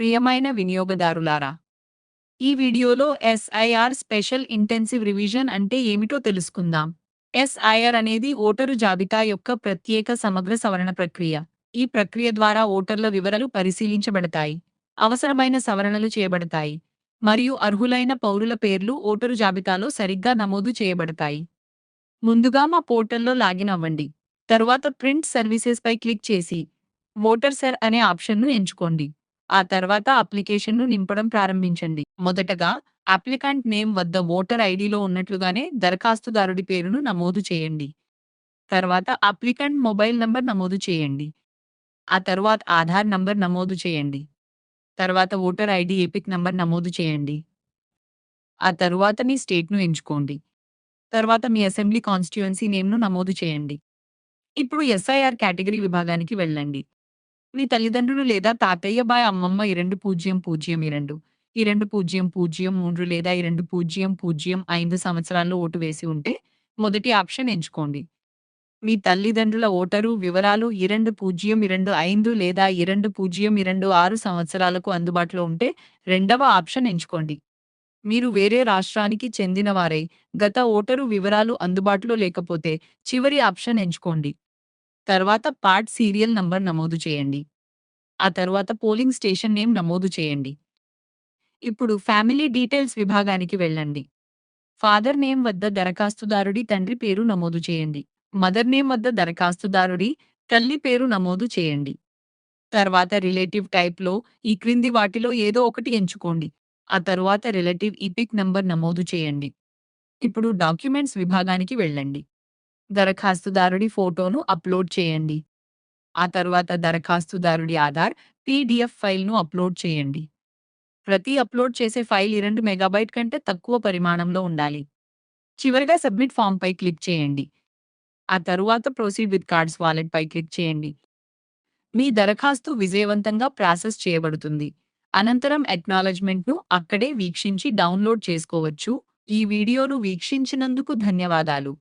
ప్రియమైన వినియోగదారులారా, ఈ వీడియోలో ఎస్ఐఆర్ స్పెషల్ ఇంటెన్సివ్ రివిజన్ అంటే ఏమిటో తెలుసుకుందాం. ఎస్ఐఆర్ అనేది ఓటరు జాబితా యొక్క ప్రత్యేక సమగ్ర సవరణ ప్రక్రియ. ఈ ప్రక్రియ ద్వారా ఓటర్ల వివరాలు పరిశీలించబడతాయి, అవసరమైన సవరణలు చేయబడతాయి, మరియు అర్హులైన పౌరుల పేర్లు ఓటరు జాబితాలో సరిగ్గా నమోదు చేయబడతాయి. ముందుగా మా పోర్టల్లో లాగిన్ అవ్వండి. తరువాత ప్రింట్ సర్వీసెస్ పై క్లిక్ చేసి ఓటర్ అనే ఆప్షన్ను ఎంచుకోండి. ఆ తర్వాత అప్లికేషన్ను నింపడం ప్రారంభించండి. మొదటగా అప్లికెంట్ నేమ్ వద్ద ఓటర్ ఐడిలో ఉన్నట్లుగానే దరఖాస్తుదారుడి పేరును నమోదు చేయండి. తర్వాత అప్లికెంట్ మొబైల్ నంబర్ నమోదు చేయండి. ఆ తర్వాత ఆధార్ నంబర్ నమోదు చేయండి. తర్వాత ఓటర్ ఐడి ఎపిక్ నంబర్ నమోదు చేయండి. ఆ తరువాత మీ స్టేట్‌ను ఎంచుకోండి. తర్వాత మీ అసెంబ్లీ కాన్స్టిట్యుయెన్సీ నేమ్‌ను నమోదు చేయండి. ఇప్పుడు ఎస్ఐఆర్ కేటగిరీ విభాగానికి వెళ్ళండి. మీ తల్లిదండ్రులు లేదా తాతయ్య అమ్మమ్మ 2002, 2003 లేదా 2005 సంవత్సరాల్లో ఓటు వేసి ఉంటే మొదటి ఆప్షన్ ఎంచుకోండి. మీ తల్లిదండ్రుల ఓటరు వివరాలు 2025 లేదా 2026 సంవత్సరాలకు అందుబాటులో ఉంటే రెండవ ఆప్షన్ ఎంచుకోండి. మీరు వేరే రాష్ట్రానికి చెందినవారై గత ఓటరు వివరాలు అందుబాటులో లేకపోతే చివరి ఆప్షన్ ఎంచుకోండి. తర్వాత పార్ట్ సీరియల్ నంబర్ నమోదు చేయండి. ఆ తర్వాత పోలింగ్ స్టేషన్ నేమ్ నమోదు చేయండి. ఇప్పుడు ఫ్యామిలీ డీటెయిల్స్ విభాగానికి వెళ్ళండి. ఫాదర్ నేమ్ వద్ద దరఖాస్తుదారుడి తండ్రి పేరు నమోదు చేయండి. మదర్ నేమ్ వద్ద దరఖాస్తుదారుడి తల్లి పేరు నమోదు చేయండి. తర్వాత రిలేటివ్ టైప్‌లో ఈ క్రింది వాటిలో ఏదో ఒకటి ఎంచుకోండి. ఆ తరువాత రిలేటివ్ ఈపిక్ నంబర్ నమోదు చేయండి. ఇప్పుడు డాక్యుమెంట్స్ విభాగానికి వెళ్ళండి. దరఖాస్తుదారుడి ఫోటోను అప్‌లోడ్ చేయండి. ఆ తరువాత దరఖాస్తుదారుడి ఆధార్, పీడీఎఫ్ ఫైల్‌ను అప్‌లోడ్ చేయండి. ప్రతి అప్‌లోడ్ చేసే ఫైల్ 2 మెగాబైట్ కంటే తక్కువ పరిమాణంలో ఉండాలి. చివరగా సబ్మిట్ ఫార్మ్‌పై క్లిక్ చేయండి. ఆ తరువాత ప్రొసీడ్ విత్ కార్డ్స్ వాలెట్‌పై క్లిక్ చేయండి. మీ దరఖాస్తు విజయవంతంగా ప్రాసెస్ చేయబడుతుంది. అనంతరం అక్నాలెడ్జ్‌మెంట్‌ను అక్కడే వీక్షించి డౌన్‌లోడ్ చేసుకోవచ్చు. ఈ వీడియోను వీక్షించినందుకు ధన్యవాదాలు.